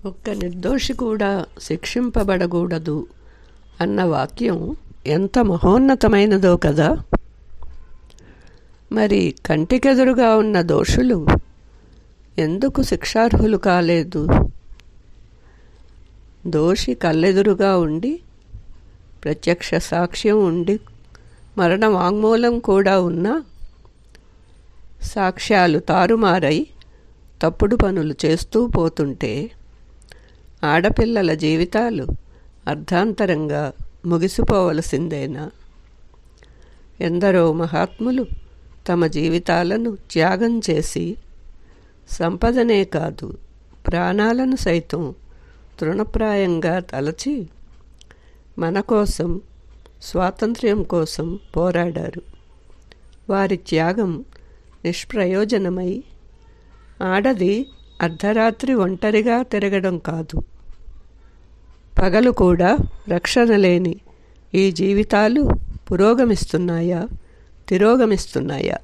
ఒక్క నిర్దోషి కూడా శిక్షింపబడకూడదు అన్న వాక్యం ఎంత మహోన్నతమైనదో కదా. మరి కంటికెదురుగా ఉన్న దోషులు ఎందుకు శిక్షార్హులు కాలేదు? దోషి కళ్ళెదురుగా ఉండి, ప్రత్యక్ష సాక్ష్యం ఉండి, మరణ వాంగ్మూలం కూడా ఉన్నా సాక్ష్యాలు తారుమారై తప్పుడు పనులు చేస్తూ పోతుంటే ఆడపిల్లల జీవితాలు అర్ధాంతరంగా ముగిసిపోవలసిందేనా? ఎందరో మహాత్ములు తమ జీవితాలను త్యాగం చేసి సంపదనే కాదు, ప్రాణాలను సైతం తృణప్రాయంగా తలచి మన కోసం, స్వాతంత్ర్యం కోసం పోరాడారు. వారి త్యాగం నిష్ప్రయోజనమై ఆడది అర్ధరాత్రి ఒంటరిగా తిరగడం కాదు, పగలు కూడా రక్షణ లేని ఈ జీవితాలు పురోగమిస్తున్నాయా, తిరోగమిస్తున్నాయా?